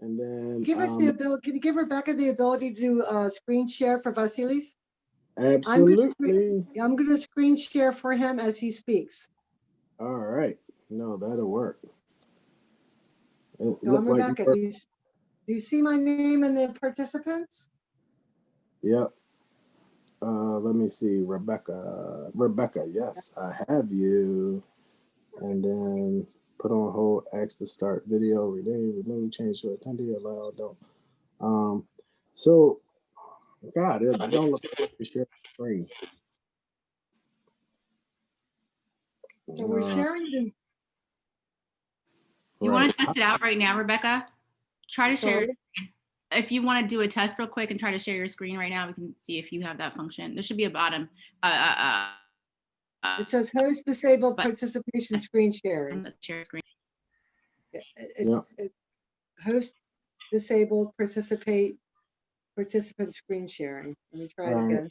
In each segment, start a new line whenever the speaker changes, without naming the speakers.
And then
give us the ability. Can you give Rebecca the ability to do screen share for Vasilis?
absolutely.
I'm going to screen share for him as he speaks.
All right. No, that'll work. It
So I'm
looked like
Rebecca. Do you see my name in the participants?
Yep. Let me see, Rebecca. Rebecca, yes, I have you. And then put on hold, ask to start video, remove, change to attendee, allow, don't. So, God, I don't look like to share the screen.
So we're sharing the.
You want to test it out right now, Rebecca? Try to share. If you want to do a test real quick and try to share your screen right now, we can see if you have that function. There should be a bottom.
It says host disabled participation screen sharing.
Let's share screen.
It's host disabled participant screen sharing. Let me try it again.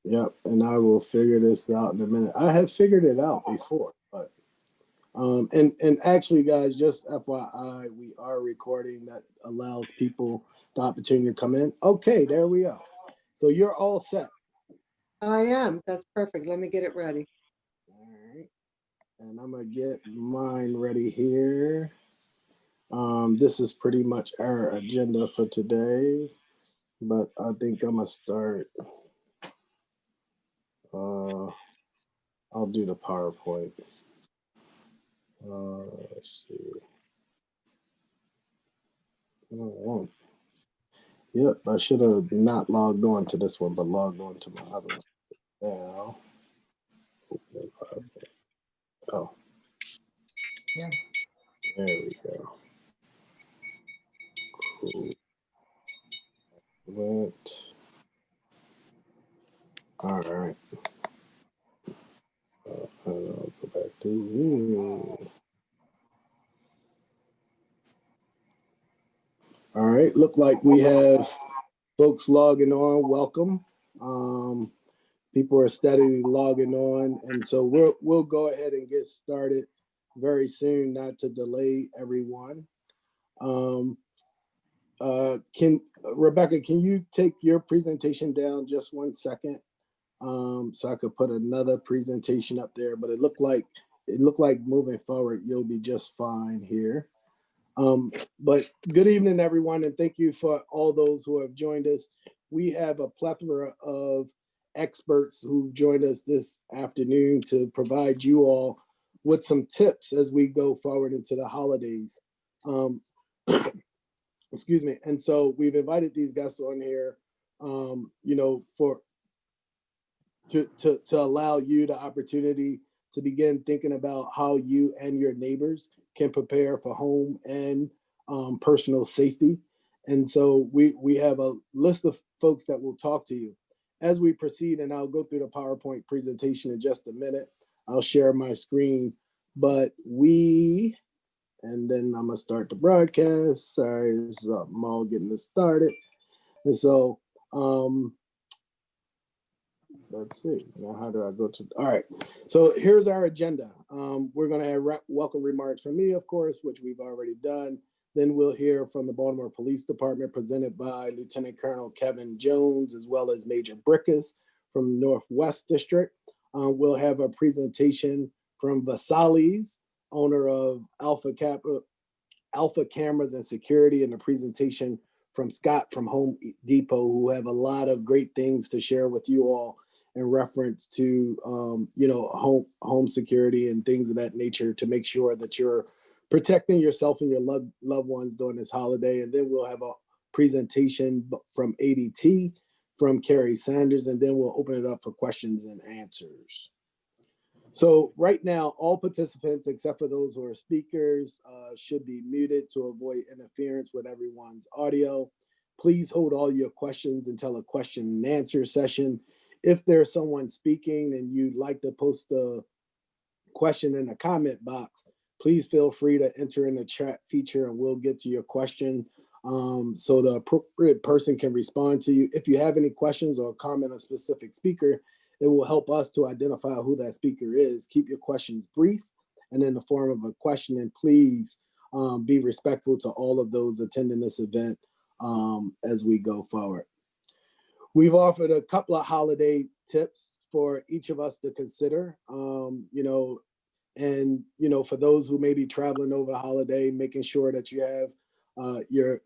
Yep, and I will figure this out in a minute. I have figured it out before, but and actually, guys, just FYI, we are recording that allows people the opportunity to come in. Okay, there we are. So you're all set.
I am. That's perfect. Let me get it ready.
All right, and I'm gonna get mine ready here. This is pretty much our agenda for today, but I think I'm gonna start. I'll do the PowerPoint. Let's see. Oh, yep, I should have not logged on to this one, but logged on to my other one. Now, oh,
yeah,
there we go. Cool. All right. I'll go back to Zoom. All right, look like we have folks logging on. Welcome. People are steadily logging on, and so we'll go ahead and get started very soon, not to delay everyone. Can Rebecca, can you take your presentation down just 1 second, so I could put another presentation up there? But it looked like moving forward, you'll be just fine here. But good evening, everyone, and thank you for all those who have joined us. We have a plethora of experts who've joined us this afternoon to provide you all with some tips as we go forward into the holidays. Excuse me. And so we've invited these guests on here, to allow you the opportunity to begin thinking about how you and your neighbors can prepare for home and personal safety. And so we have a list of folks that will talk to you. As we proceed, and I'll go through the PowerPoint presentation in just a minute, I'll share my screen, but and then I'm gonna start the broadcast. Sorry, this is I'm all getting this started. And so, let's see, now how do I go to, all right. So here's our agenda. We're gonna have welcome remarks from me, of course, which we've already done. Then we'll hear from the Baltimore Police Department presented by Lieutenant Colonel Kevin Jones, as well as Major Brickus from Northwest District. We'll have a presentation from Vasilis, owner of Alpha Cameras and Security, and a presentation from Scott from Home Depot, who have a lot of great things to share with you all in reference to home security and things of that nature to make sure that you're protecting yourself and your loved ones during this holiday. And then we'll have a presentation from ADT from Carrie Sanders, and then we'll open it up for questions and answers. So right now, all participants, except for those who are speakers, should be muted to avoid interference with everyone's audio. Please hold all your questions until a question and answer session. If there's someone speaking and you'd like to post a question in the comment box, please feel free to enter in the chat feature and we'll get to your question so the appropriate person can respond to you. If you have any questions or comment on a specific speaker, it will help us to identify who that speaker is. Keep your questions brief and in the form of a question, and please be respectful to all of those attending this event as we go forward. We've offered a couple of holiday tips for each of us to consider, for those who may be traveling over holiday, making sure that you have your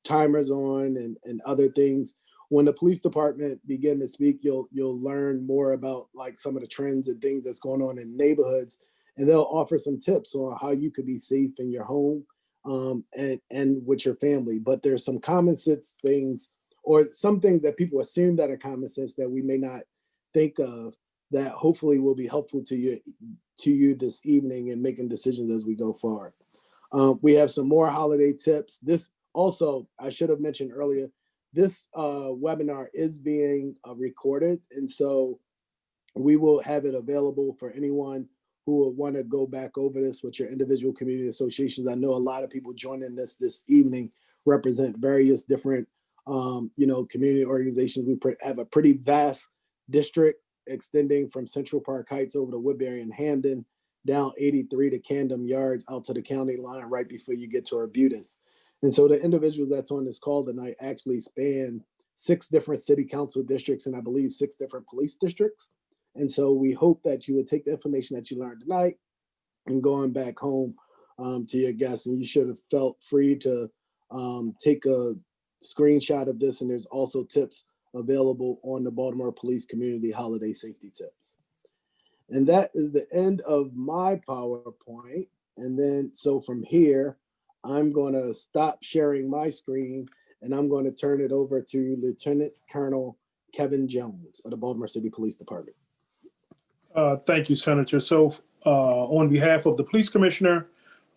timers on and other things. When the police department begin to speak, you'll learn more about like some of the trends and things that's going on in neighborhoods, and they'll offer some tips on how you could be safe in your home and with your family. But there's some common sense things, or some things that people assume that are common sense that we may not think of, that hopefully will be helpful to you this evening in making decisions as we go forward. We have some more holiday tips. This also, I should have mentioned earlier, this webinar is being recorded, and so we will have it available for anyone who will want to go back over this with your individual community associations. I know a lot of people joining this evening represent various different community organizations. We have a pretty vast district extending from Central Park Heights over to Woodbury and Hamden, down 83 to Camden Yards, out to the county line right before you get to Arbutus. And so the individuals that's on this call tonight actually span 6 different city council districts and I believe 6 different police districts. And so we hope that you would take the information that you learned tonight and going back home to your guests. And you should have felt free to take a screenshot of this. And there's also tips available on the Baltimore Police Community Holiday Safety Tips. And that is the end of my PowerPoint. And then, so from here, I'm going to stop sharing my screen and I'm going to turn it over to Lieutenant Colonel Kevin Jones of the Baltimore City Police Department.
Thank you, Senator. So on behalf of the Police Commissioner,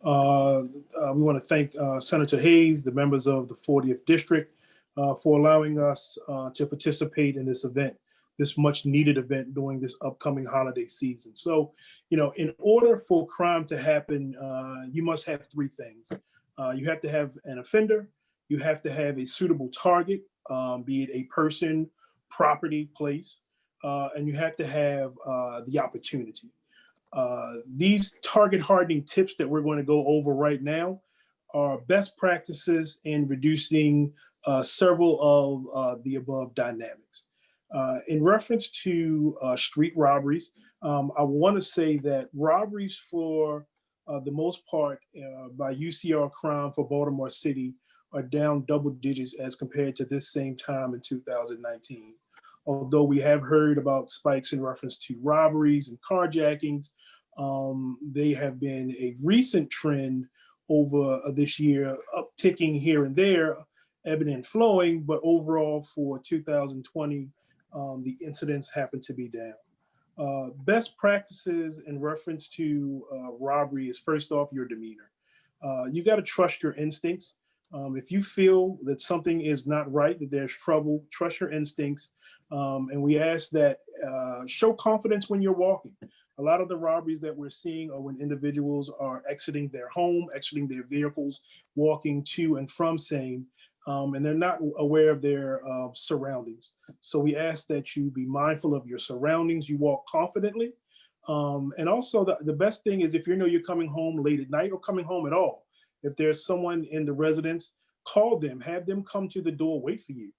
we want to thank Senator Hayes, the members of the 40th District, for allowing us to participate in this event, this much needed event during this upcoming holiday season. So, in order for crime to happen, you must have 3 things. You have to have an offender, you have to have a suitable target, be it a person, property, place, and you have to have the opportunity. These target hardening tips that we're going to go over right now are best practices in reducing several of the above dynamics. In reference to street robberies, I want to say that robberies for the most part by UCR crime for Baltimore City are down double digits as compared to this same time in 2019. Although we have heard about spikes in reference to robberies and carjackings, they have been a recent trend over this year, upticking here and there, ebbing and flowing, but overall for 2020, the incidents happen to be down. Best practices in reference to robbery is, first off, your demeanor. You got to trust your instincts. If you feel that something is not right, that there's trouble, trust your instincts. And we ask that show confidence when you're walking. A lot of the robberies that we're seeing are when individuals are exiting their home, exiting their vehicles, walking to and from same, and they're not aware of their surroundings. So we ask that you be mindful of your surroundings, you walk confidently. And also the best thing is if you know you're coming home late at night or coming home at all, if there's someone in the residence, call them, have them come to the door, wait for you.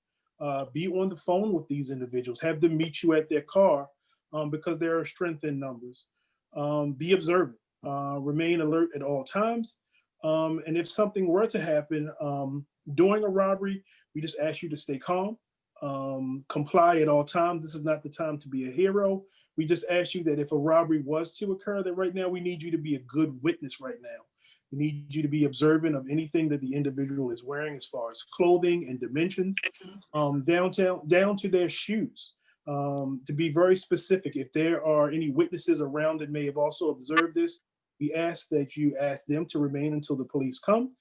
Be on the phone with these individuals, have them meet you at their car because there are strength in numbers. Be observant, remain alert at all times. And if something were to happen during a robbery, we just ask you to stay calm, comply at all times. This is not the time to be a hero. We just ask you that if a robbery was to occur, that right now we need you to be a good witness right now. We need you to be observant of anything that the individual is wearing as far as clothing and dimensions, down to their shoes. To be very specific, if there are any witnesses around that may have also observed this, we ask that you ask them to remain until the police come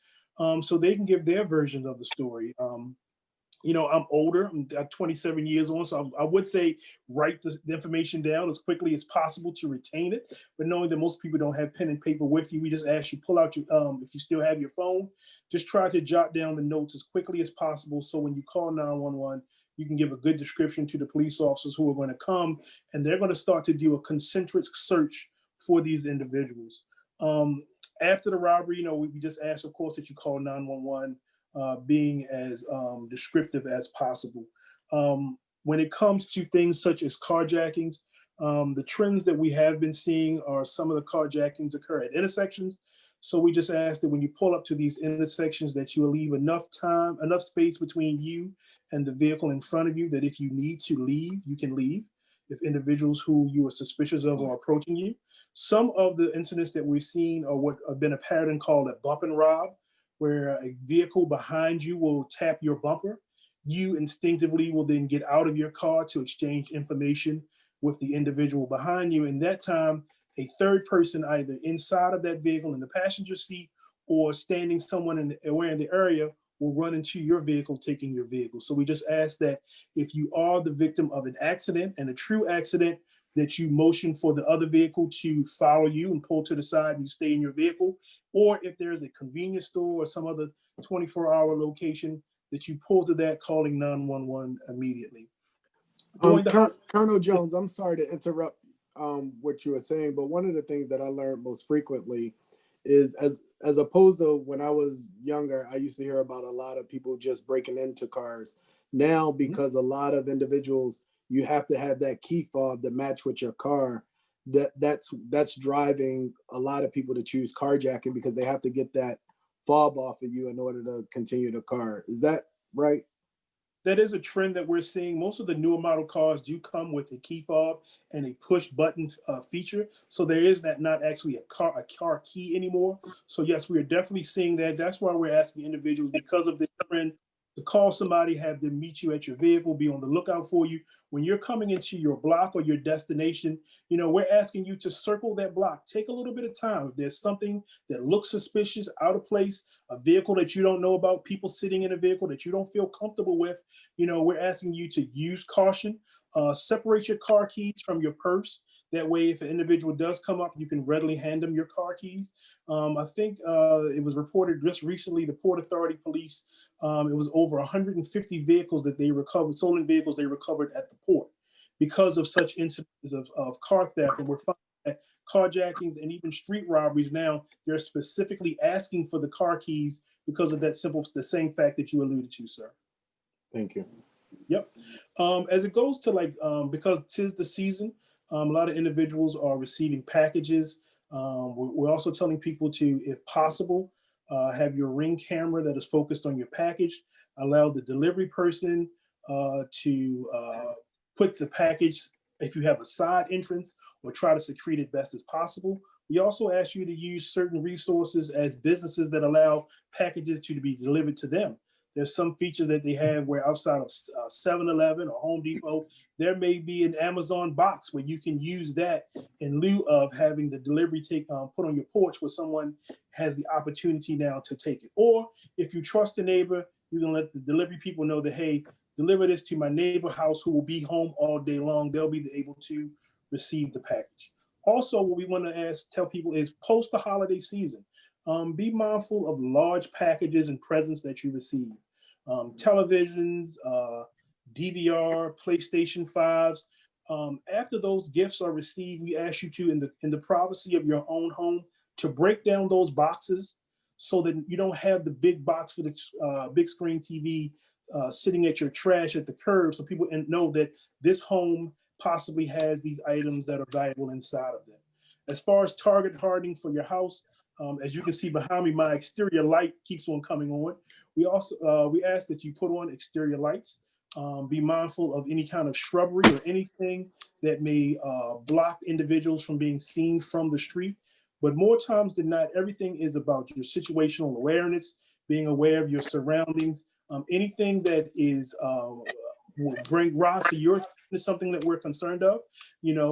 so they can give their version of the story. I'm older, I'm 27 years old, so I would say write the information down as quickly as possible to retain it. But knowing that most people don't have pen and paper with you, we just ask you pull out your, if you still have your phone, just try to jot down the notes as quickly as possible. So when you call 911, you can give a good description to the police officers who are going to come, and they're going to start to do a concentric search for these individuals. After the robbery, we just ask, of course, that you call 911, being as descriptive as possible. When it comes to things such as carjackings, the trends that we have been seeing are some of the carjackings occur at intersections. So we just ask that when you pull up to these intersections that you will leave enough space between you and the vehicle in front of you, that if you need to leave, you can leave. If individuals who you are suspicious of are approaching you. Some of the incidents that we've seen are what have been a pattern called a bump and rob, where a vehicle behind you will tap your bumper. You instinctively will then get out of your car to exchange information with the individual behind you. And that time, a third person, either inside of that vehicle in the passenger seat or standing someone in the area, will run into your vehicle, taking your vehicle. So we just ask that if you are the victim of an accident, and a true accident, that you motion for the other vehicle to follow you and pull to the side and you stay in your vehicle. Or if there's a convenience store or some other 24-hour location, that you pull to that, calling 911 immediately.
Colonel Jones, I'm sorry to interrupt what you were saying, but one of the things that I learned most frequently is as opposed to when I was younger, I used to hear about a lot of people just breaking into cars. Now, because a lot of individuals, you have to have that key fob to match with your car. That's driving a lot of people to choose carjacking, because they have to get that fob off of you in order to continue the car. Is that right?
That is a trend that we're seeing. Most of the newer model cars do come with a key fob and a push button feature. So there is not actually a car key anymore. So yes, we are definitely seeing that. That's why we're asking individuals, because of the trend, to call somebody, have them meet you at your vehicle, be on the lookout for you. When you're coming into your block or your destination, we're asking you to circle that block. Take a little bit of time. If there's something that looks suspicious, out of place, a vehicle that you don't know about, people sitting in a vehicle that you don't feel comfortable with, we're asking you to use caution. Separate your car keys from your purse. That way, if an individual does come up, you can readily hand them your car keys. I think it was reported just recently, the Port Authority Police, it was over 150 vehicles that they recovered, stolen vehicles they recovered at the port, because of such incidents of car theft. And we're finding that carjackings and even street robberies now, they're specifically asking for the car keys because of the same fact that you alluded to, sir.
Thank you.
Yep. As it goes to because 'tis the season, a lot of individuals are receiving packages. We're also telling people to, if possible, have your Ring camera that is focused on your package. Allow the delivery person to put the package, if you have a side entrance, or try to secrete it best as possible. We also ask you to use certain resources as businesses that allow packages to be delivered to them. There's some features that they have where outside of 7-Eleven or Home Depot, there may be an Amazon box where you can use that in lieu of having the delivery put on your porch, where someone has the opportunity now to take it. Or if you trust a neighbor, you can let the delivery people know that, hey, deliver this to my neighbor house who will be home all day long. They'll be able to receive the package. Also, what we want to tell people is, post the holiday season, be mindful of large packages and presents that you receive. Televisions, DVR, PlayStation 5s. After those gifts are received, we ask you to, in the privacy of your own home, to break down those boxes so that you don't have the big box for the big screen TV sitting at your trash at the curb, so people know that this home possibly has these items that are valuable inside of them. As far as target hardening for your house, as you can see behind me, my exterior light keeps on coming on. We also we ask that you put on exterior lights. Be mindful of any kind of shrubbery or anything that may block individuals from being seen from the street. But more times than not, everything is about your situational awareness, being aware of your surroundings. Anything that will bring rise to your attention is something that we're concerned of.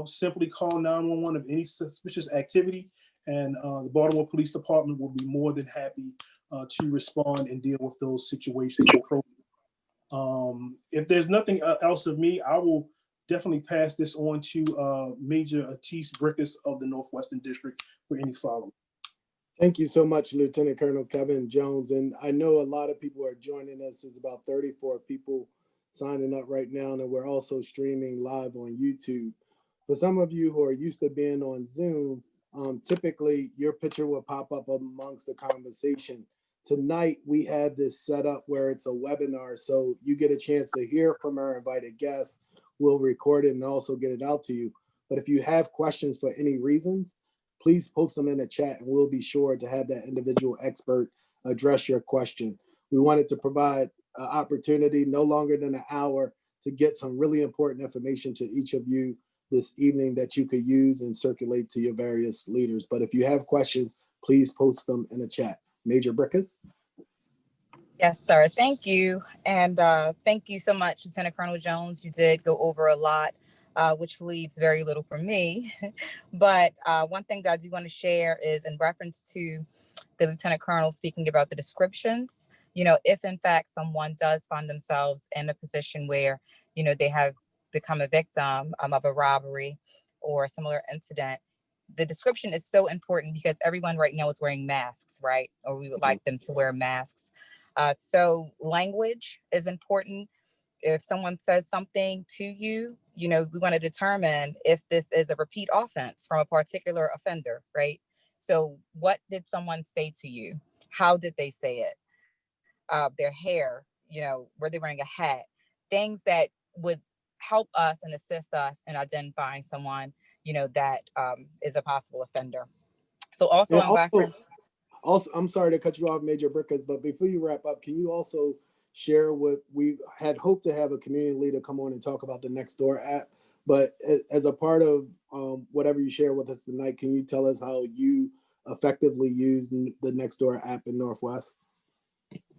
Simply call 911 of any suspicious activity, and the Baltimore Police Department will be more than happy to respond and deal with those situations. If there's nothing else of me, I will definitely pass this on to Major Atis Brickus of the Northwestern District for any follow-up.
Thank you so much, Lieutenant Colonel Kevin Jones. And I know a lot of people are joining us. There's about 34 people signing up right now, and we're also streaming live on YouTube. For some of you who are used to being on Zoom, typically your picture will pop up amongst the conversation. Tonight, we have this set up where it's a webinar, so you get a chance to hear from our invited guests. We'll record it and also get it out to you. But if you have questions for any reasons, please post them in the chat and we'll be sure to have that individual expert address your question. We wanted to provide an opportunity no longer than an hour to get some really important information to each of you this evening that you could use and circulate to your various leaders. But if you have questions, please post them in the chat. Major Brickus?
Yes, sir. Thank you. And thank you so much, Lieutenant Colonel Jones. You did go over a lot, which leaves very little for me. But one thing that I do want to share is in reference to the Lieutenant Colonel speaking about the descriptions. You know, if in fact someone does find themselves in a position where, you know, they have become a victim of a robbery or a similar incident, the description is so important because everyone right now is wearing masks, right? Or we would like them to wear masks. So language is important. If someone says something to you, you know, we want to determine if this is a repeat offense from a particular offender, right? So what did someone say to you? How did they say it? Their hair, you know, were they wearing a hat? Things that would help us and assist us in identifying someone, you know, that is a possible offender. So also in reference.
Also, I'm sorry to cut you off, Major Brickus, but before you wrap up, can you also share what we had hoped to have a community leader come on and talk about the Nextdoor app? But as a part of whatever you share with us tonight, can you tell us how you effectively use the Nextdoor app in Northwest?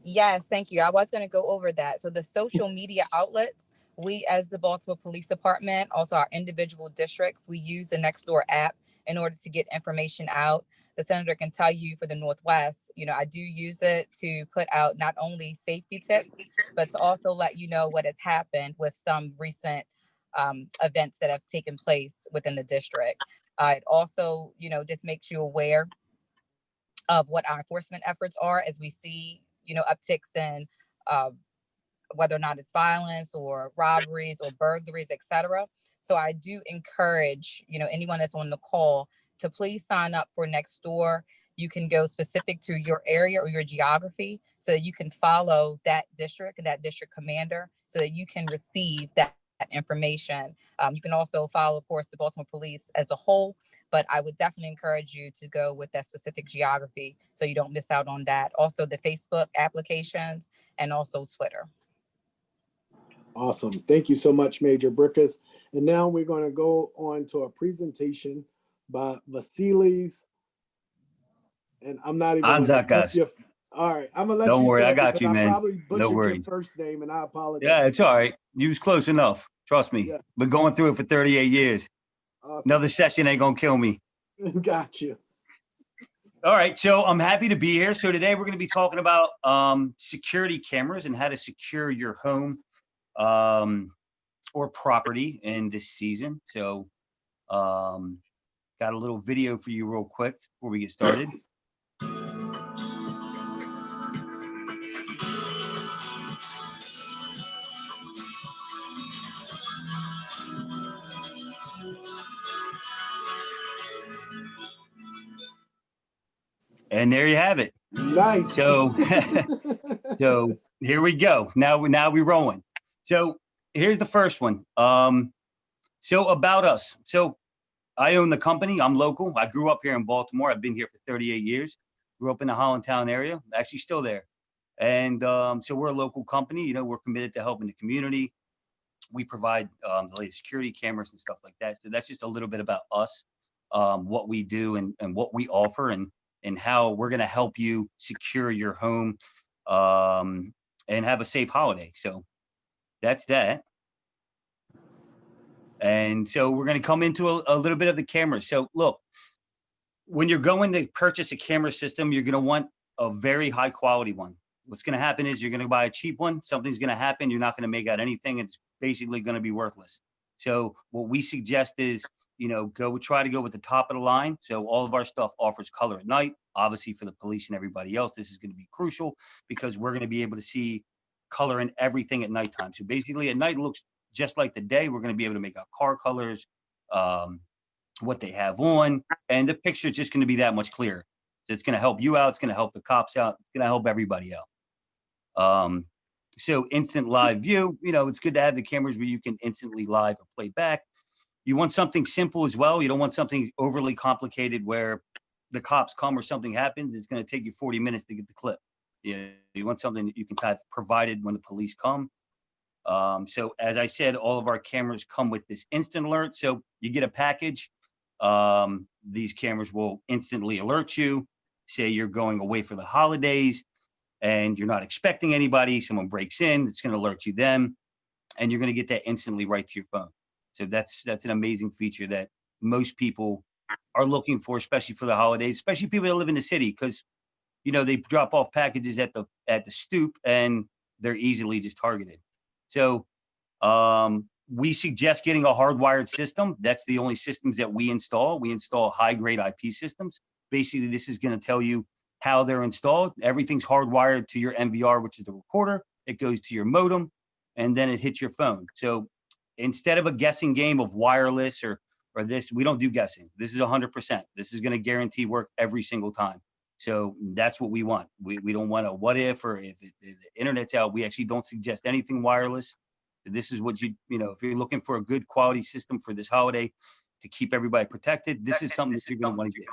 Yes, thank you. I was going to go over that. So the social media outlets, we as the Baltimore Police Department, also our individual districts, we use the Nextdoor app in order to get information out. The senator can tell you for the Northwest, you know, I do use it to put out not only safety tips, but to also let you know what has happened with some recent events that have taken place within the district. It also, you know, just makes you aware of what our enforcement efforts are as we see, you know, upticks in whether or not it's violence or robberies or burglaries, etc. So I do encourage, you know, anyone that's on the call to please sign up for Nextdoor. You can go specific to your area or your geography so that you can follow that district and that district commander so that you can receive that information. You can also follow, of course, the Baltimore Police as a whole, but I would definitely encourage you to go with that specific geography so you don't miss out on that. Also the Facebook applications and also Twitter.
Awesome. Thank you so much, Major Brickus. And now we're going to go on to a presentation by Vasilis. And I'm not even
Anzakas.
All right, I'm gonna let
Don't
you
worry,
say
I
it
got
because
you,
I
man.
probably butchered
No
your
worries.
first name, and I apologize.
Yeah, it's all right. You was close enough. Trust me.
Yeah.
Been going through it for 38 years.
Awesome.
Another session ain't gonna kill me.
Got you.
All right, so I'm happy to be here. So today we're going to be talking about security cameras and how to secure your home or property in this season. So got a little video for you real quick before we get started. And there you have it.
Nice.
So, so here we go. Now we're rolling. So here's the first one. So about us. So I own the company. I'm local. I grew up here in Baltimore. I've been here for 38 years. Grew up in the Hollandtown area. Actually still there. And so we're a local company. You know, we're committed to helping the community. We provide the latest security cameras and stuff like that. So that's just a little bit about us, what we do and what we offer and how we're going to help you secure your home and have a safe holiday. So that's that. And so we're going to come into a little bit of the cameras. So look, when you're going to purchase a camera system, you're going to want a very high quality one. What's going to happen is you're going to buy a cheap one. Something's going to happen. You're not going to make out anything. It's basically going to be worthless. So what we suggest is, you know, try to go with the top of the line. So all of our stuff offers color at night. Obviously for the police and everybody else, this is going to be crucial because we're going to be able to see color in everything at nighttime. So basically at night it looks just like the day. We're going to be able to make out car colors, what they have on, and the picture is just going to be that much clearer. So it's going to help you out. It's going to help the cops out. It's going to help everybody out. So instant live view, it's good to have the cameras where you can instantly live or play back. You want something simple as well. You don't want something overly complicated where the cops come or something happens. It's going to take you 40 minutes to get the clip. You want something that you can have provided when the police come. So as I said, all of our cameras come with this instant alert. So you get a package. These cameras will instantly alert you. Say you're going away for the holidays and you're not expecting anybody. Someone breaks in, it's going to alert you then, and you're going to get that instantly right to your phone. So that's an amazing feature that most people are looking for, especially for the holidays, especially people that live in the city, because they drop off packages at the stoop and they're easily just targeted. So we suggest getting a hardwired system. That's the only systems that we install. We install high-grade IP systems. Basically, this is going to tell you how they're installed. Everything's hardwired to your MVR, which is the recorder. It goes to your modem, and then it hits your phone. So instead of a guessing game of wireless or this, we don't do guessing. This is 100%. This is going to guarantee work every single time. So that's what we want. We don't want a what if, or if the internet's out. We actually don't suggest anything wireless. This is what if you're looking for a good quality system for this holiday to keep everybody protected, this is something that you're going to want to get.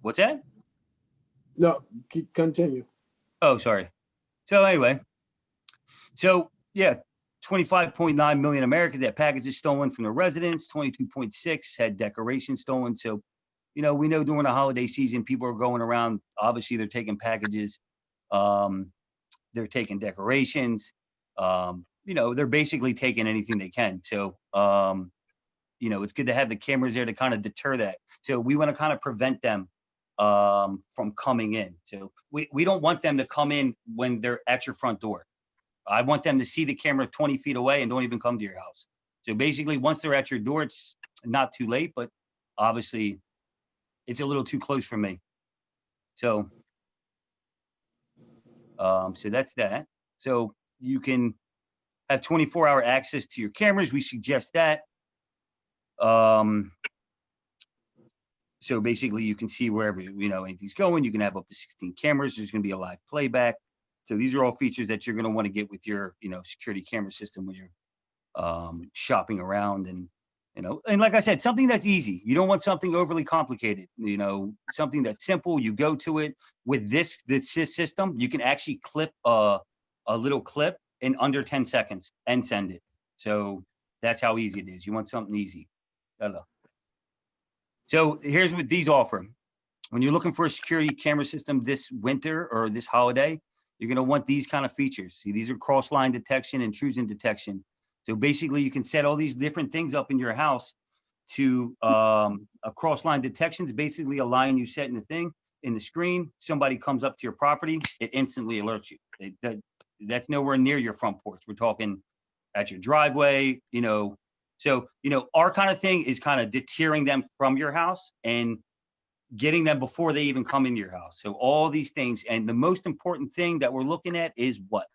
What's that?
No, continue.
Oh, sorry. So anyway, yeah, 25.9 million Americans had packages stolen from their residents. 22.6 had decorations stolen. So, we know during the holiday season, people are going around. Obviously, they're taking packages. They're taking decorations. They're basically taking anything they can. So, it's good to have the cameras there to kind of deter that. So we want to kind of prevent them from coming in. So we don't want them to come in when they're at your front door. I want them to see the camera 20 feet away and don't even come to your house. So basically, once they're at your door, it's not too late, but obviously it's a little too close for me. So, so that's that. So you can have 24-hour access to your cameras. We suggest that. So basically you can see wherever, anything's going. You can have up to 16 cameras. There's going to be a live playback. So these are all features that you're going to want to get with your, security camera system when you're shopping around. And, and like I said, something that's easy. You don't want something overly complicated, something that's simple. You go to it with this system. You can actually clip a little clip in under 10 seconds and send it. So that's how easy it is. You want something easy. Hello. So here's what these offer. When you're looking for a security camera system this winter or this holiday, you're going to want these kind of features. See, these are cross-line detection, intrusion detection. So basically, you can set all these different things up in your house to a cross-line detection is basically a line you set in the thing, in the screen. Somebody comes up to your property, it instantly alerts you. That's nowhere near your front porch. We're talking at your driveway, So, our kind of thing is kind of deterring them from your house and getting them before they even come into your house. So all these things. And the most important thing that we're looking at is what?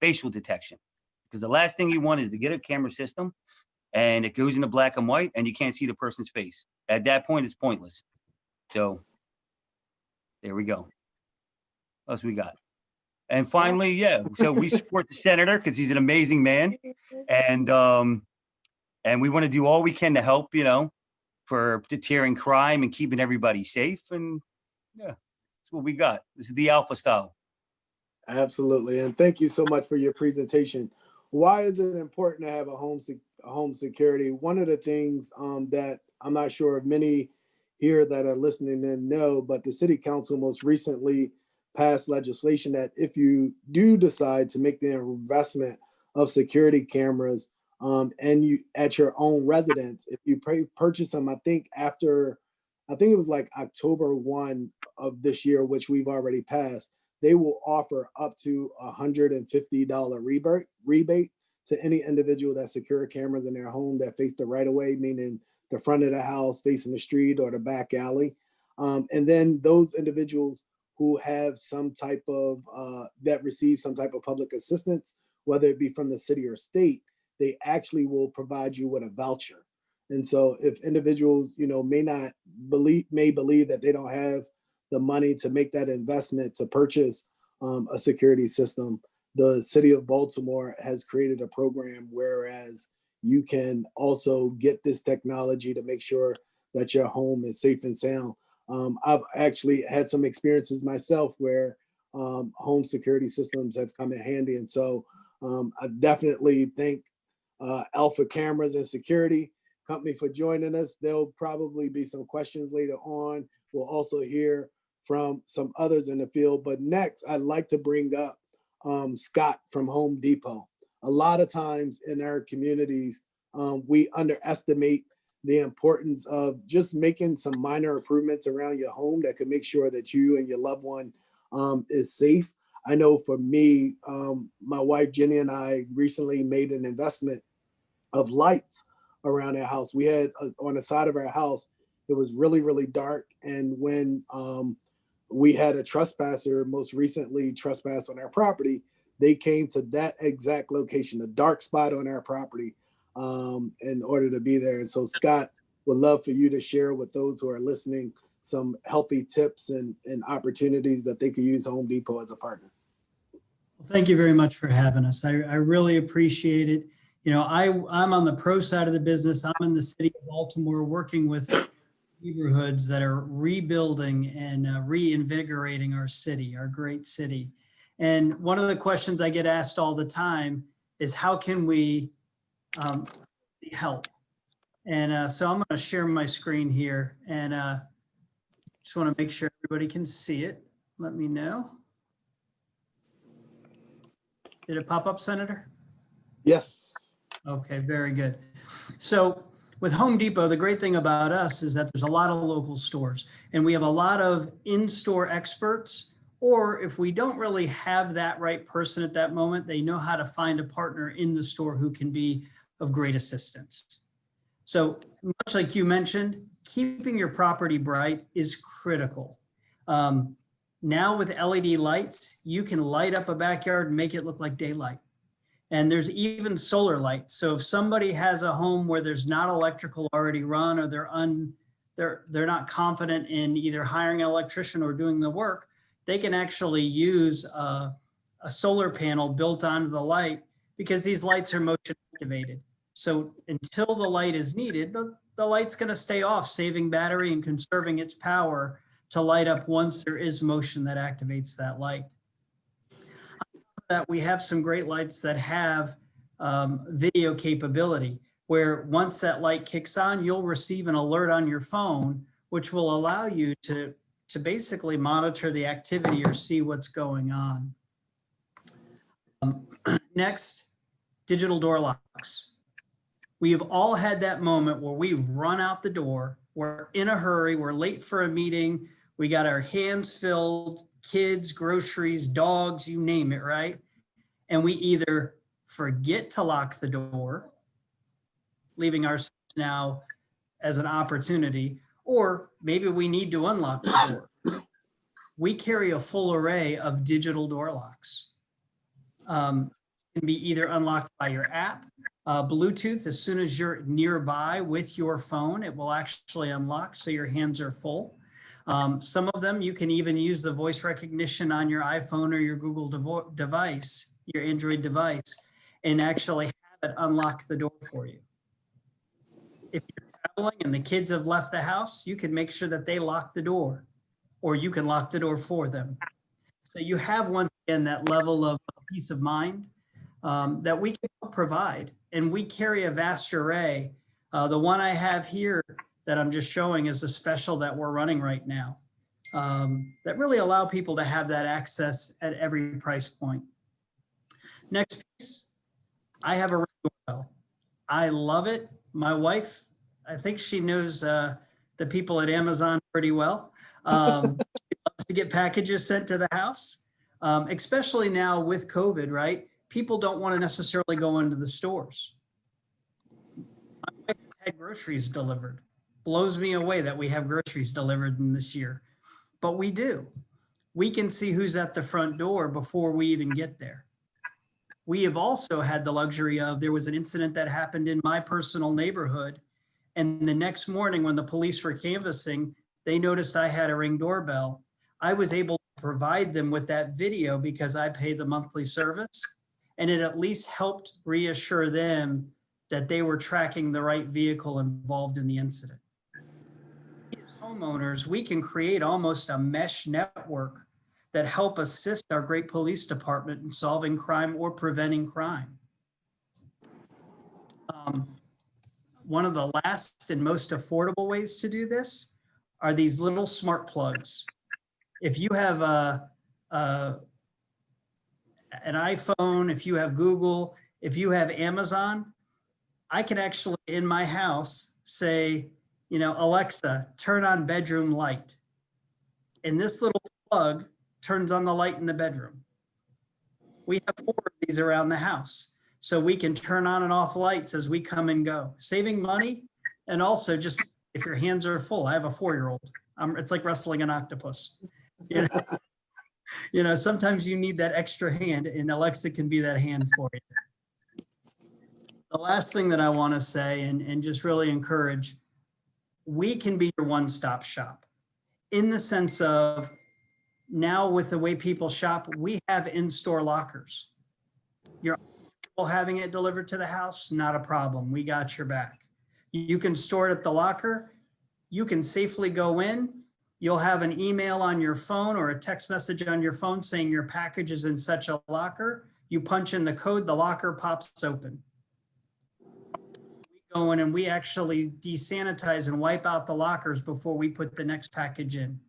Facial detection. Because the last thing you want is to get a camera system and it goes into black and white and you can't see the person's face. At that point, it's pointless. So there we go. What else we got? And finally, yeah. So we support the senator because he's an amazing man. And we want to do all we can to help, for deterring crime and keeping everybody safe. And yeah, that's what we got. This is the Alpha style.
Absolutely. And thank you so much for your presentation. Why is it important to have a home security? One of the things that I'm not sure if many here that are listening in know, but the city council most recently passed legislation that if you do decide to make the investment of security cameras and you at your own residence, if you purchase them, I think it was like October 1 of this year, which we've already passed, they will offer up to $150 rebate to any individual that secure cameras in their home that face the right of way, meaning the front of the house facing the street or the back alley. And then those individuals who have some type of that receive some type of public assistance, whether it be from the city or state, they actually will provide you with a voucher. And so if individuals, may believe that they don't have the money to make that investment to purchase a security system, the city of Baltimore has created a program whereas you can also get this technology to make sure that your home is safe and sound. I've actually had some experiences myself where home security systems have come in handy. And so I definitely thank Alpha Cameras and Security Company for joining us. There'll probably be some questions later on. We'll also hear from some others in the field. But next, I'd like to bring up Scott from Home Depot. A lot of times in our communities, we underestimate the importance of just making some minor improvements around your home that could make sure that you and your loved one is safe. I know for me, my wife Jenny and I recently made an investment of lights around our house. We had on the side of our house, it was really, really dark. And when we had a trespasser most recently trespass on our property, they came to that exact location, a dark spot on our property, in order to be there. And so Scott, would love for you to share with those who are listening some healthy tips and opportunities that they could use Home Depot as a partner.
Well, thank you very much for having us. I really appreciate it. I'm on the pro side of the business. I'm in the city of Baltimore working with neighborhoods that are rebuilding and reinvigorating our city, our great city. And one of the questions I get asked all the time is how can we help? And so I'm going to share my screen here and just want to make sure everybody can see it. Let me know. Did it pop up, Senator?
Yes.
Okay, very good. So with Home Depot, the great thing about us is that there's a lot of local stores and we have a lot of in-store experts, or if we don't really have that right person at that moment, they know how to find a partner in the store who can be of great assistance. So much like you mentioned, keeping your property bright is critical. Now with LED lights, you can light up a backyard and make it look like daylight. And there's even solar lights. So if somebody has a home where there's not electrical already run, or they're not confident in either hiring an electrician or doing the work, they can actually use a solar panel built onto the light, because these lights are motion activated. So until the light is needed, the light's going to stay off, saving battery and conserving its power to light up once there is motion that activates that light. That we have some great lights that have video capability, where once that light kicks on, you'll receive an alert on your phone, which will allow you to basically monitor the activity or see what's going on. Next, digital door locks. We have all had that moment where we've run out the door, we're in a hurry, we're late for a meeting, we got our hands filled, kids, groceries, dogs, you name it, right? And we either forget to lock the door, leaving ourselves now as an opportunity, or maybe we need to unlock the door. We carry a full array of digital door locks. Can be either unlocked by your app, Bluetooth. As soon as you're nearby with your phone, it will actually unlock so your hands are full. Some of them you can even use the voice recognition on your iPhone or your Google device, your Android device, and actually have it unlock the door for you. If you're traveling and the kids have left the house, you can make sure that they lock the door, or you can lock the door for them. So you have, once again, that level of peace of mind that we can provide. And we carry a vast array. The one I have here that I'm just showing is a special that we're running right now that really allow people to have that access at every price point. Next piece, I have a Ring doorbell. I love it. My wife, I think she knows the people at Amazon pretty well. She loves to get packages sent to the house, especially now with COVID, right? People don't want to necessarily go into the stores. My wife has had groceries delivered. Blows me away that we have groceries delivered in this year, but we do. We can see who's at the front door before we even get there. We have also had the luxury of, there was an incident that happened in my personal neighborhood. And the next morning when the police were canvassing, they noticed I had a Ring doorbell. I was able to provide them with that video because I pay the monthly service. And it at least helped reassure them that they were tracking the right vehicle involved in the incident. As homeowners, we can create almost a mesh network that help assist our great police department in solving crime or preventing crime. One of the last and most affordable ways to do this are these little smart plugs. If you have an iPhone, if you have Google, if you have Amazon, I can actually in my house say, you know, Alexa, turn on bedroom light. And this little plug turns on the light in the bedroom. We have 4 of these around the house. So we can turn on and off lights as we come and go, saving money. And also just if your hands are full, I have a 4-year-old. It's like wrestling an octopus. You know, you know, sometimes you need that extra hand and Alexa can be that hand for you. The last thing that I want to say and just really encourage, we can be your one-stop shop in the sense of now with the way people shop, we have in-store lockers. You're having it delivered to the house, not a problem. We got your back. You can store it at the locker. You can safely go in. You'll have an email on your phone or a text message on your phone saying your package is in such a locker. You punch in the code, the locker pops open. We go in and we actually desanitize and wipe out the lockers before we put the next package in.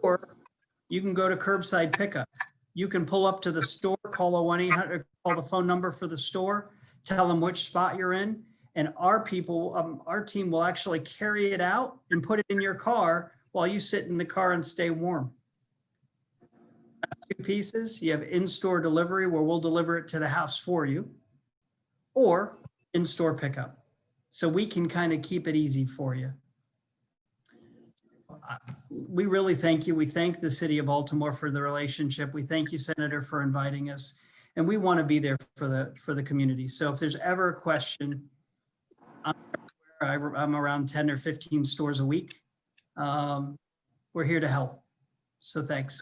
Or you can go to curbside pickup. You can pull up to the store, call a 1-800, call the phone number for the store, tell them which spot you're in, and our people, our team will actually carry it out and put it in your car while you sit in the car and stay warm. That's 2 pieces. You have in-store delivery where we'll deliver it to the house for you, or in-store pickup. So we can kind of keep it easy for you. We really thank you. We thank the city of Baltimore for the relationship. We thank you, Senator, for inviting us. And we want to be there for the community. So if there's ever a question, I'm around 10 or 15 stores a week. We're here to help. So thanks.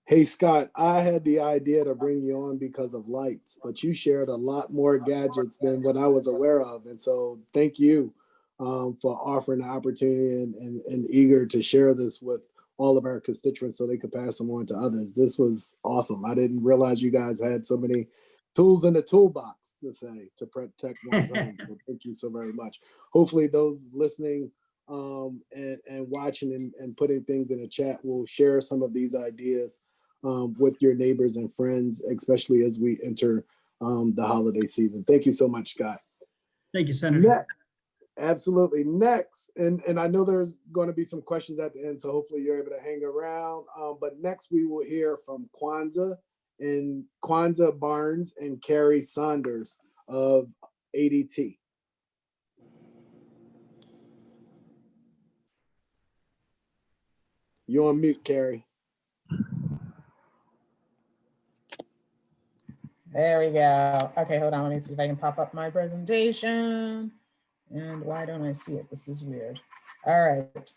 Hey, Scott, I had the idea to bring you on because of lights, but you shared a lot more gadgets than what I was aware of. And so thank you for offering the opportunity and eager to share this with all of our constituents so they could pass them on to others. This was awesome. I didn't realize you guys had so many tools in the toolbox to protect one's home. So thank you so very much. Hopefully those listening and watching and putting things in the chat will share some of these ideas with your neighbors and friends, especially as we enter the holiday season. Thank you so much, Scott.
Thank you, Senator.
Absolutely. Next, and I know there's going to be some questions at the end, so hopefully you're able to hang around. But next we will hear from Kwanzaa Barnes and Carrie Saunders of ADT. You're on mute, Carrie.
There we go. Okay, hold on. Let me see if I can pop up my presentation. And why don't I see it? This is weird. All right.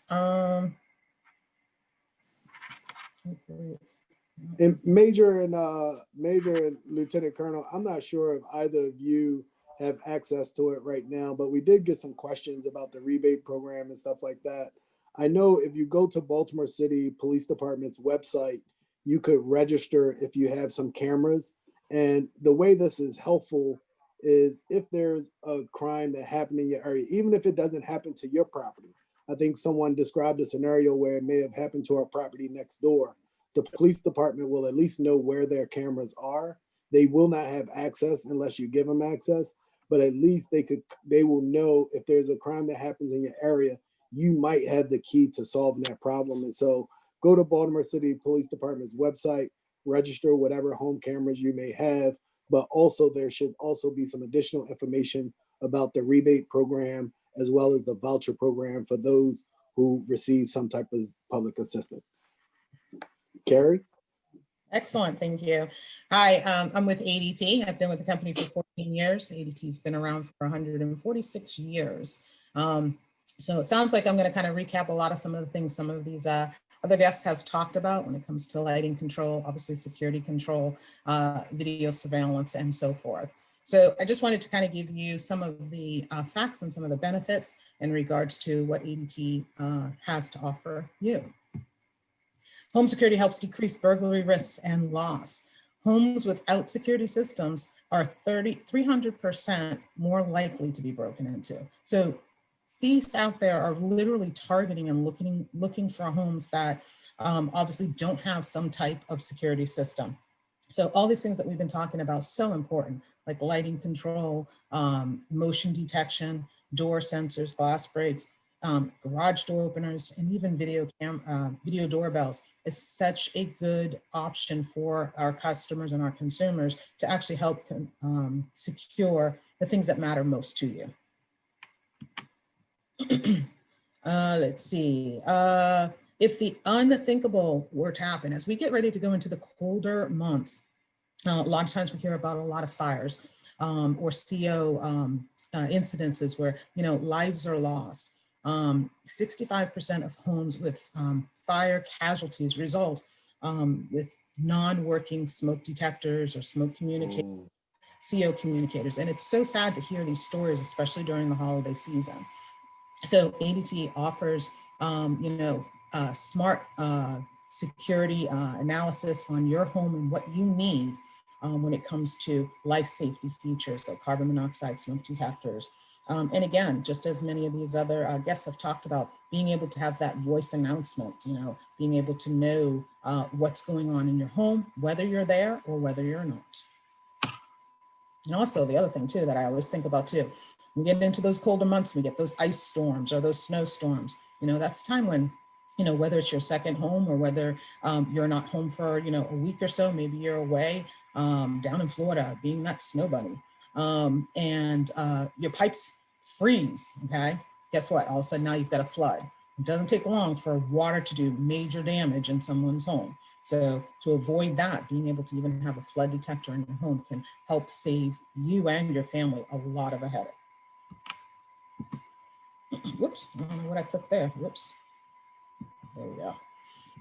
And Major and Lieutenant Colonel, I'm not sure if either of you have access to it right now, but we did get some questions about the rebate program and stuff like that. I know if you go to Baltimore City Police Department's website, you could register if you have some cameras. And the way this is helpful is if there's a crime that happened in your area, even if it doesn't happen to your property. I think someone described a scenario where it may have happened to our property next door. The police department will at least know where their cameras are. They will not have access unless you give them access, but at least they will know if there's a crime that happens in your area, you might have the key to solving that problem. And so go to Baltimore City Police Department's website, register whatever home cameras you may have, but also there should also be some additional information about the rebate program as well as the voucher program for those who receive some type of public assistance. Carrie?
Excellent, thank you. Hi, I'm with ADT. I've been with the company for 14 years. ADT's been around for 146 years. So it sounds like I'm going to kind of recap a lot of some of the things some of these other guests have talked about when it comes to lighting control, obviously security control, video surveillance, and so forth. So I just wanted to kind of give you some of the facts and some of the benefits in regards to what ADT has to offer you. Home security helps decrease burglary risks and loss. Homes without security systems are 300% more likely to be broken into. So thieves out there are literally targeting and looking for homes that obviously don't have some type of security system. So all these things that we've been talking about, so important, like lighting control, motion detection, door sensors, glass breaks, garage door openers, and even video doorbells is such a good option for our customers and our consumers to actually help secure the things that matter most to you. Let's see. If the unthinkable were to happen, as we get ready to go into the colder months, a lot of times we hear about a lot of fires or CO incidences where, you know, lives are lost. 65% of homes with fire casualties result with non-working smoke detectors or smoke communicators, CO communicators. And it's so sad to hear these stories, especially during the holiday season. So ADT offers, smart security analysis on your home and what you need when it comes to life safety features like carbon monoxide smoke detectors. And again, just as many of these other guests have talked about, being able to have that voice announcement, you know, being able to know what's going on in your home, whether you're there or whether you're not. And also the other thing too, that I always think about too, we get into those colder months, we get those ice storms or those snowstorms, you know, that's the time when, you know, whether it's your second home or whether you're not home for, you know, a week or so, maybe you're away down in Florida, being that snow bunny, and your pipes freeze, okay? Guess what? All of a sudden now you've got a flood. It doesn't take long for water to do major damage in someone's home. So to avoid that, being able to even have a flood detector in your home can help save you and your family a lot of a headache. Whoops, I don't know what I clicked there. Whoops. There we go.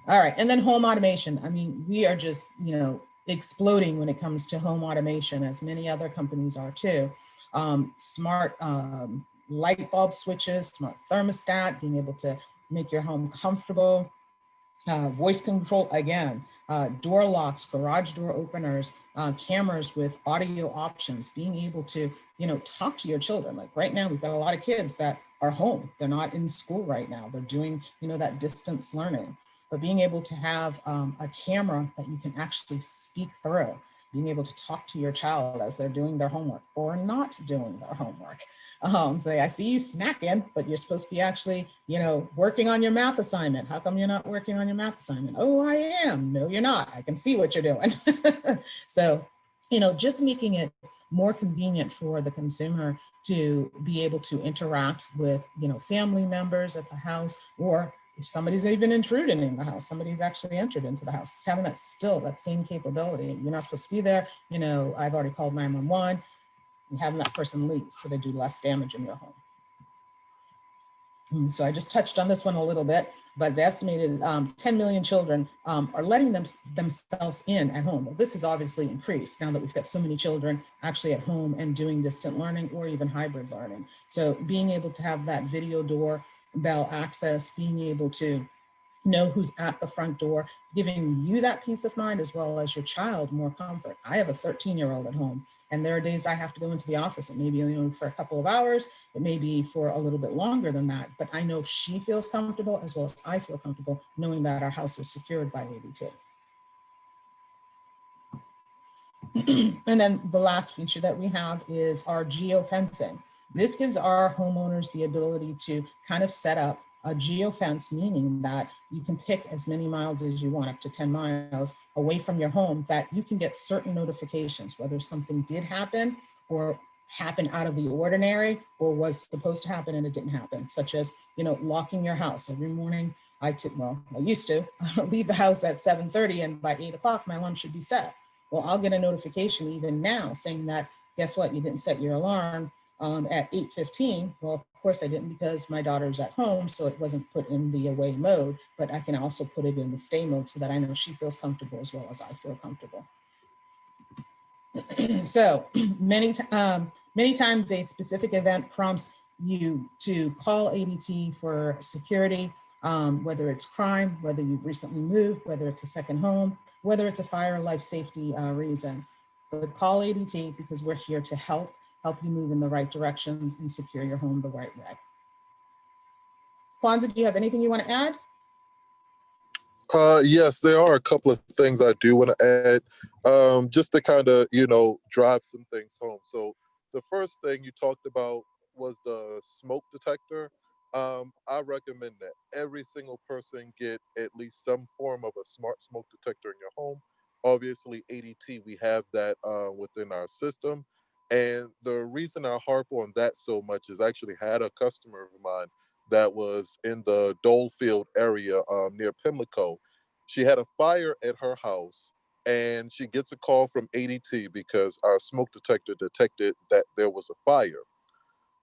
All right, and then home automation. I mean, we are just, you know, exploding when it comes to home automation, as many other companies are too. Smart light bulb switches, smart thermostat, being able to make your home comfortable. Voice control, again, door locks, garage door openers, cameras with audio options, being able to, you know, talk to your children. Like right now, we've got a lot of kids that are home. They're not in school right now. They're doing, you know, that distance learning. But being able to have a camera that you can actually speak through, being able to talk to your child as they're doing their homework or not doing their homework. Say, I see you snacking, but you're supposed to be actually, you know, working on your math assignment. How come you're not working on your math assignment? Oh, I am. No, you're not. I can see what you're doing. So, you know, just making it more convenient for the consumer to be able to interact with, you know, family members at the house, or if somebody's even intruding in the house, somebody's actually entered into the house, it's having that same capability. You're not supposed to be there. You know, I've already called 911 and having that person leave so they do less damage in your home. So I just touched on this one a little bit, but the estimated 10 million children are letting themselves in at home. Well, this has obviously increased now that we've got so many children actually at home and doing distant learning or even hybrid learning. So being able to have that video door bell access, being able to know who's at the front door, giving you that peace of mind as well as your child more comfort. I have a 13-year-old at home, and there are days I have to go into the office, and maybe, you know, for a couple of hours, it may be for a little bit longer than that, but I know she feels comfortable as well as I feel comfortable knowing that our house is secured by ADT. And then the last feature that we have is our geofencing. This gives our homeowners the ability to kind of set up a geofence, meaning that you can pick as many miles as you want, up to 10 miles away from your home, that you can get certain notifications, whether something did happen or happened out of the ordinary or was supposed to happen and it didn't happen, such as, you know, locking your house. Every morning I used to leave the house at 7:30 and by 8 o'clock, my alarm should be set. Well, I'll get a notification even now saying that, guess what, you didn't set your alarm at 8:15. Well, of course I didn't because my daughter's at home, so it wasn't put in the away mode, but I can also put it in the stay mode so that I know she feels comfortable as well as I feel comfortable. So many times a specific event prompts you to call ADT for security, whether it's crime, whether you've recently moved, whether it's a second home, whether it's a fire or life safety reason. But call ADT because we're here to help you move in the right directions and secure your home the right way. Kwanzaa, do you have anything you want to add?
Yes, there are a couple of things I do want to add, just to kind of, drive some things home. So the first thing you talked about was the smoke detector. I recommend that every single person get at least some form of a smart smoke detector in your home. Obviously, ADT, we have that within our system. And the reason I harp on that so much is I actually had a customer of mine that was in the Dolefield area near Pimlico. She had a fire at her house and she gets a call from ADT because our smoke detector detected that there was a fire.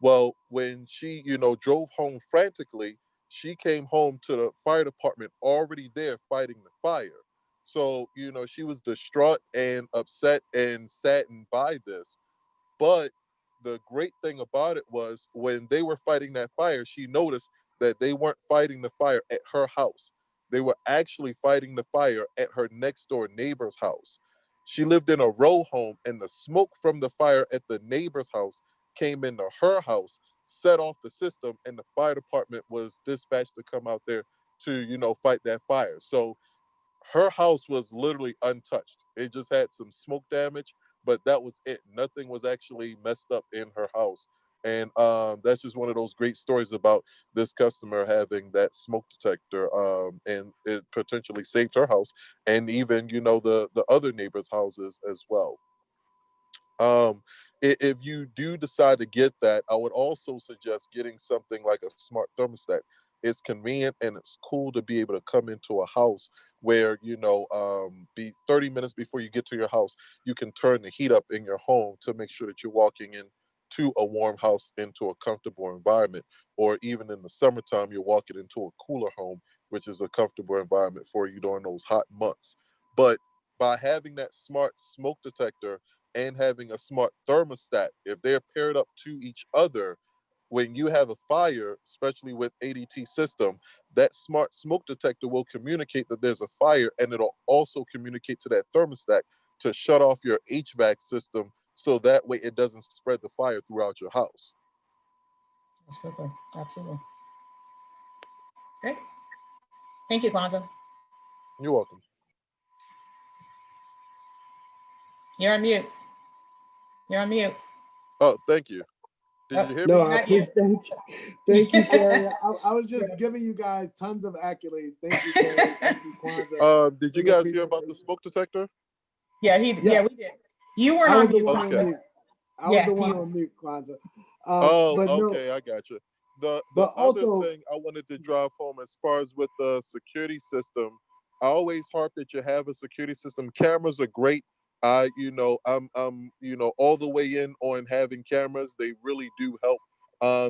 Well, when she, drove home frantically, she came home to the fire department already there fighting the fire. So, she was distraught and upset and saddened by this. But the great thing about it was when they were fighting that fire, she noticed that they weren't fighting the fire at her house. They were actually fighting the fire at her next door neighbor's house. She lived in a row home and the smoke from the fire at the neighbor's house came into her house, set off the system, and the fire department was dispatched to come out there to, fight that fire. So her house was literally untouched. It just had some smoke damage, but that was it. Nothing was actually messed up in her house. And that's just one of those great stories about this customer having that smoke detector, and it potentially saved her house and even, the other neighbors' houses as well. If you do decide to get that, I would also suggest getting something like a smart thermostat. It's convenient and it's cool to be able to come into a house where, be 30 minutes before you get to your house, you can turn the heat up in your home to make sure that you're walking in to a warm house, into a comfortable environment. Or even in the summertime, you're walking into a cooler home, which is a comfortable environment for you during those hot months. But by having that smart smoke detector and having a smart thermostat, if they're paired up to each other, when you have a fire, especially with ADT system, that smart smoke detector will communicate that there's a fire, and it'll also communicate to that thermostat to shut off your HVAC system so that way it doesn't spread the fire throughout your house.
That's perfect. Absolutely. Great. Thank you, Kwanzaa.
You're welcome.
You're on mute. You're on mute.
Oh, thank you. Did you hear me?
No,
Not you.
thank you, Terry. I was just giving you guys tons of accolades. Thank you, Terry. Thank you, Kwanzaa.
Did you guys hear about the smoke detector?
Yeah,
Yes.
we did. You weren't
I was
on
the
mute,
one on
Kwanzaa.
mute. I was
Yeah,
the one
he
on
was.
mute, Kwanzaa.
Oh,
But no,
okay, I got you. The
but
other
also,
thing I wanted to drive home as far as with the security system, I always harp that you have a security system. Cameras are great. I'm all the way in on having cameras. They really do help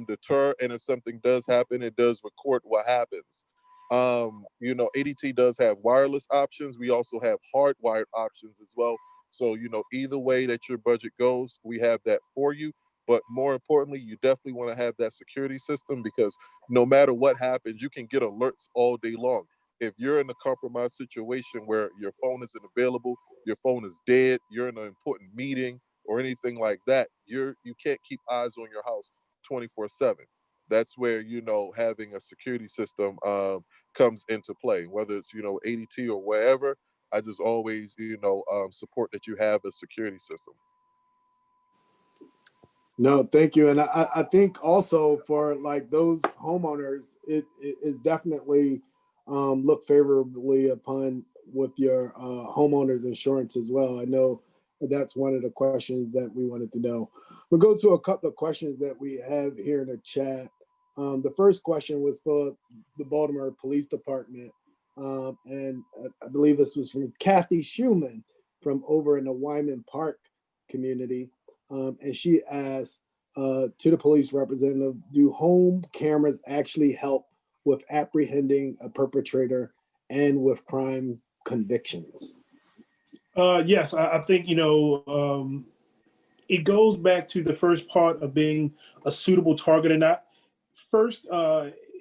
deter, and if something does happen, it does record what happens. ADT does have wireless options. We also have hardwired options as well. So, either way that your budget goes, we have that for you. But more importantly, you definitely want to have that security system because no matter what happens, you can get alerts all day long. If you're in a compromised situation where your phone isn't available, your phone is dead, you're in an important meeting or anything like that, you can't keep eyes on your house 24/7. That's where, having a security system comes into play, whether it's, ADT or wherever. I just always, support that you have a security system.
no, thank you. And I think also for like those homeowners, it is definitely look favorably upon with your homeowners insurance as well. I know that's one of the questions that we wanted to know. We'll go to a couple of questions that we have here in the chat. The first question was for the Baltimore Police Department. And I believe this was from Kathy Schumann from over in the Wyman Park community. And she asked to the police representative, do home cameras actually help with apprehending a perpetrator and with crime convictions?
Yes, I think, it goes back to the first part of being a suitable target or not. First,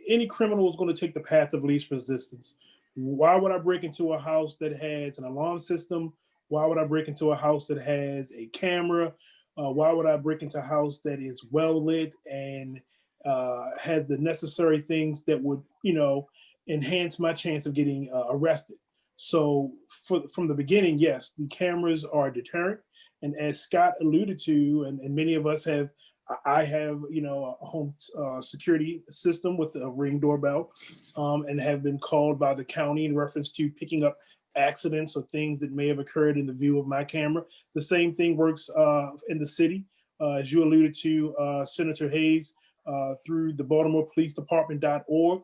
any criminal is going to take the path of least resistance. Why would I break into a house that has an alarm system? Why would I break into a house that has a camera? Why would I break into a house that is well lit and has the necessary things that would, enhance my chance of getting arrested? So from the beginning, yes, the cameras are a deterrent. And as Scott alluded to, and many of us have, I have, a home security system with a Ring doorbell, and have been called by the county in reference to picking up accidents or things that may have occurred in the view of my camera. The same thing works in the city. As you alluded to, Senator Hayes, through the Baltimore Police Department.org.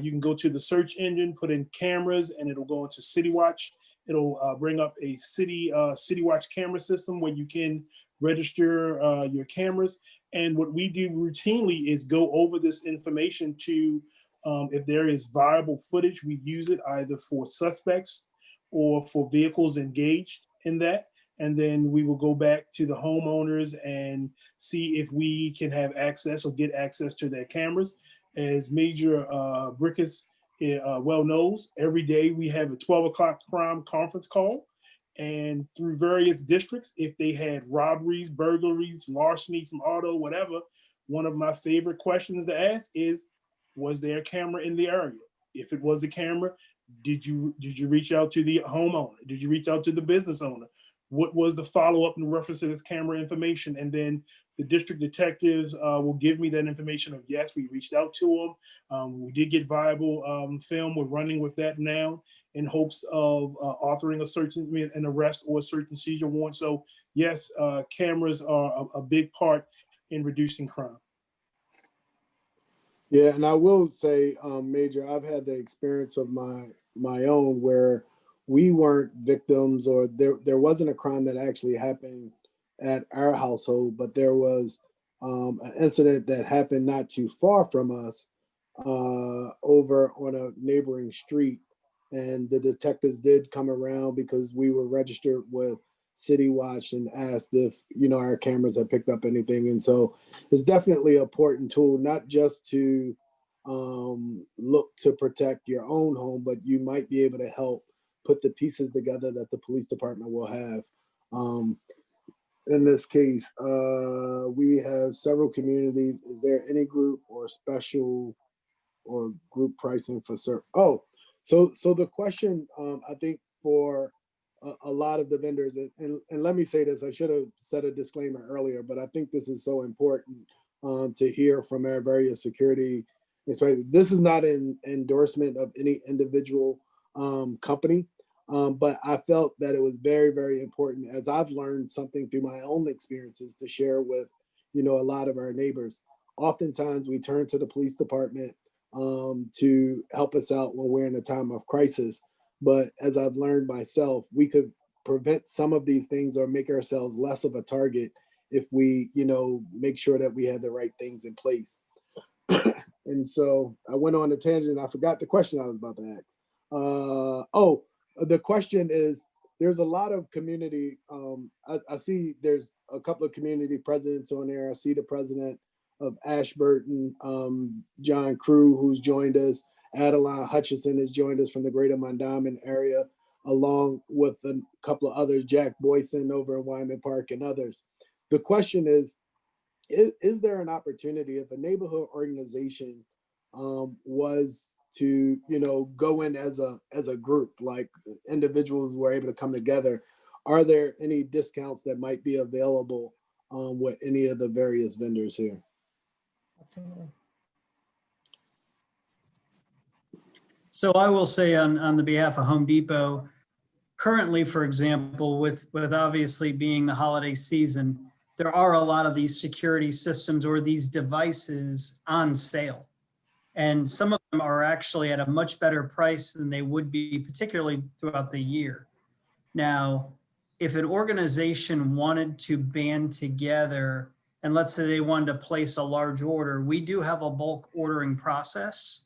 You can go to the search engine, put in cameras, and it'll go into City Watch. It'll bring up a City Watch camera system where you can register your cameras. And what we do routinely is go over this information to, if there is viable footage, we use it either for suspects or for vehicles engaged in that. And then we will go back to the homeowners and see if we can have access or get access to their cameras. As Major Brickus well knows, every day we have a 12 o'clock crime conference call. And through various districts, if they had robberies, burglaries, larceny from auto, whatever, one of my favorite questions to ask is, was there a camera in the area? If it was a camera, did you reach out to the homeowner? Did you reach out to the business owner? What was the follow-up in reference to this camera information? And then the district detectives will give me that information of, yes, we reached out to them. We did get viable film. We're running with that now in hopes of authoring an arrest or a certain seizure warrant. So yes, cameras are a big part in reducing crime.
Yeah, and I will say, Major, I've had the experience of my own where we weren't victims, or there wasn't a crime that actually happened at our household, but there was an incident that happened not too far from us over on a neighboring street. And the detectives did come around because we were registered with City Watch and asked if, our cameras had picked up anything. And so it's definitely an important tool, not just to look to protect your own home, but you might be able to help put the pieces together that the police department will have. In this case, we have several communities. Is there any group or special or group pricing for certain? Oh, so the question, I think for a lot of the vendors, and let me say this, I should have said a disclaimer earlier, but I think this is so important to hear from our various security. This is not an endorsement of any individual company. But I felt that it was very, very important, as I've learned something through my own experiences, to share with, a lot of our neighbors. Oftentimes we turn to the police department to help us out when we're in a time of crisis. But as I've learned myself, we could prevent some of these things or make ourselves less of a target if we, make sure that we had the right things in place. And so I went on a tangent. I forgot the question I was about to ask. The question is, there's a lot of community, I see there's a couple of community presidents on there. I see the president of Ashburton, John Crew, who's joined us. Adeline Hutchison has joined us from the greater Mondawmin area, along with a couple of others, Jack Boyson over in Wyman Park and others. The question is there an opportunity if a neighborhood organization was to go in as a group, like individuals were able to come together? Are there any discounts that might be available with any of the various vendors here?
Absolutely.
So I will say on the behalf of Home Depot, currently, for example, with obviously being the holiday season, there are a lot of these security systems or these devices on sale. And some of them are actually at a much better price than they would be, particularly throughout the year. Now, if an organization wanted to band together, and let's say they wanted to place a large order, we do have a bulk ordering process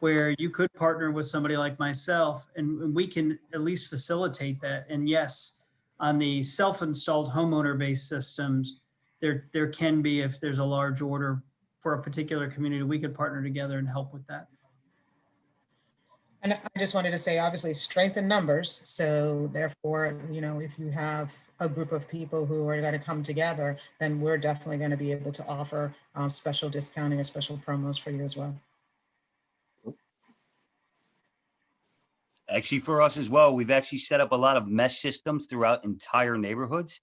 where you could partner with somebody like myself, and we can at least facilitate that. And yes, on the self-installed homeowner-based systems, there can be, if there's a large order for a particular community, we could partner together and help with that.
And I just wanted to say, obviously, strength in numbers. So therefore, you know, if you have a group of people who are going to come together, then we're definitely going to be able to offer special discounting or special promos for you as well.
Actually, for us as well, we've actually set up a lot of mesh systems throughout entire neighborhoods.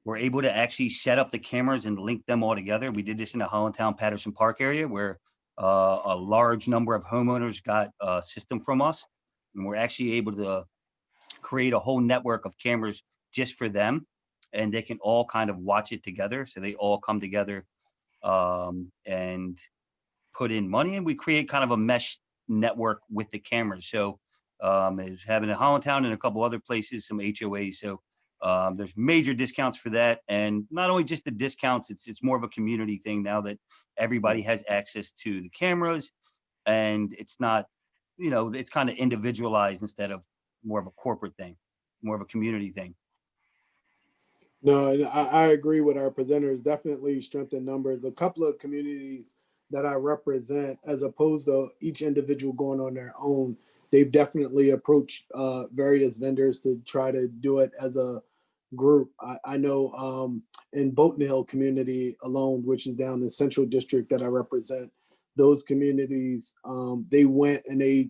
We're able to actually set up the cameras and link them all together. We did this in the Hollandtown Patterson Park area where a large number of homeowners got a system from us. And we're actually able to create a whole network of cameras just for them. And they can all kind of watch it together. So they all come together and put in money. And we create kind of a mesh network with the cameras. So is having in Hollandtown and a couple other places, some HOAs. So there's major discounts for that. And not only just the discounts, it's more of a community thing now that everybody has access to the cameras, and it's not, you know, it's kind of individualized instead of more of a corporate thing, more of a community thing.
No, and I agree with our presenters. Definitely strengthen numbers. A couple of communities that I represent, as opposed to each individual going on their own, they've definitely approached various vendors to try to do it as a group. I know in Boatnell Hill community alone, which is down in the Central District that I represent, those communities, they went and they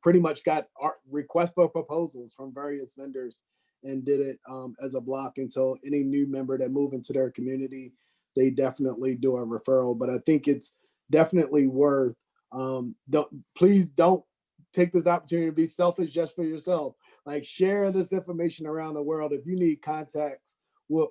pretty much got requests for proposals from various vendors and did it as a block. And so any new member that move into their community, they definitely do a referral. But I think it's definitely worth, please don't take this opportunity to be selfish just for yourself. Like, share this information around the world. If you need contacts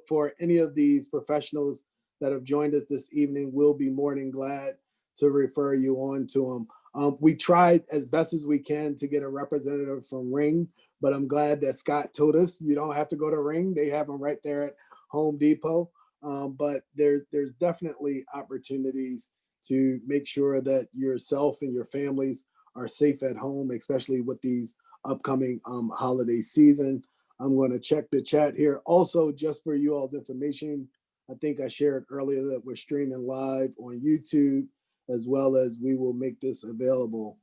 for any of these professionals that have joined us this evening, we'll be more than glad to refer you on to them. We tried as best as we can to get a representative from Ring, but I'm glad that Scott told us you don't have to go to Ring. They have them right there at Home Depot. But there's definitely opportunities to make sure that yourself and your families are safe at home, especially with these upcoming holiday season. I'm going to check the chat here. Also, just for you all's information, I think I shared earlier that we're streaming live on YouTube, as well as we will make this available.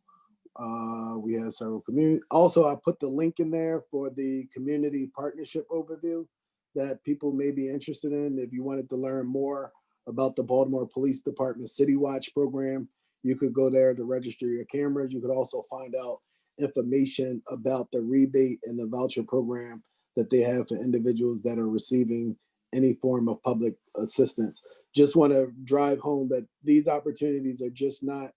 We have several community. Also, I put the link in there for the community partnership overview that people may be interested in. If you wanted to learn more about the Baltimore Police Department City Watch program, you could go there to register your cameras. You could also find out information about the rebate and the voucher program that they have for individuals that are receiving any form of public assistance. Just want to drive home that these opportunities are just not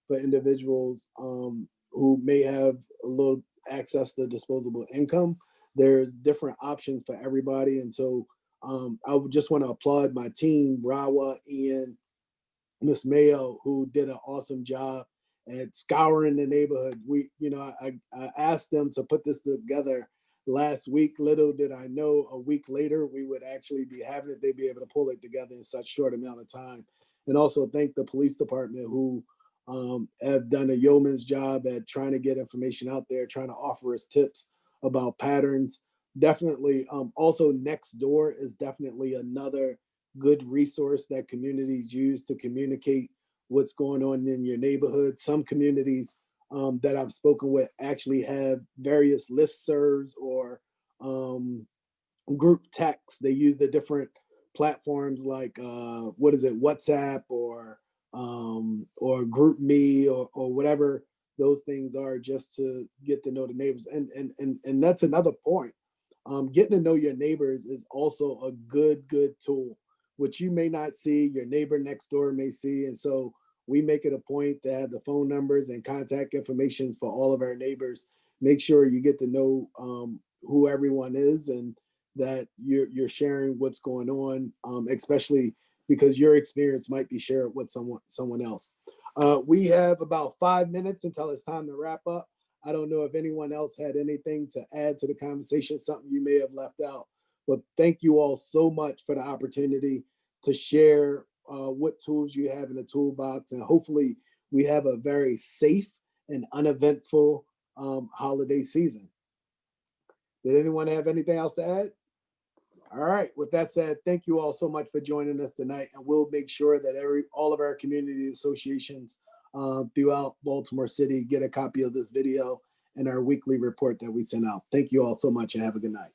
for individuals who may have a little access to disposable income. There's different options for everybody. And so I would just want to applaud my team, Rawa, Ian, Miss Mayo, who did an awesome job at scouring the neighborhood. I asked them to put this together last week. Little did I know a week later we would actually be having it. They'd be able to pull it together in such short amount of time. And also thank the police department who have done a yeoman's job at trying to get information out there, trying to offer us tips about patterns. Definitely. Also, Nextdoor is definitely another good resource that communities use to communicate what's going on in your neighborhood. Some communities that I've spoken with actually have various listservs or group text. They use the different platforms like WhatsApp or GroupMe or whatever those things are, just to get to know the neighbors. And that's another point. Getting to know your neighbors is also a good tool, which you may not see, your neighbor next door may see. And so we make it a point to have the phone numbers and contact information for all of our neighbors. Make sure you get to know who everyone is, and that you're sharing what's going on, especially because your experience might be shared with someone else. We have about 5 minutes until it's time to wrap up. I don't know if anyone else had anything to add to the conversation, something you may have left out, but thank you all so much for the opportunity to share what tools you have in the toolbox, and hopefully we have a very safe and uneventful holiday season. Did anyone have anything else to add? All right, with that said, thank you all so much for joining us tonight, and we'll make sure that all of our community associations throughout Baltimore City get a copy of this video and our weekly report that we send out. Thank you all so much and have a good night.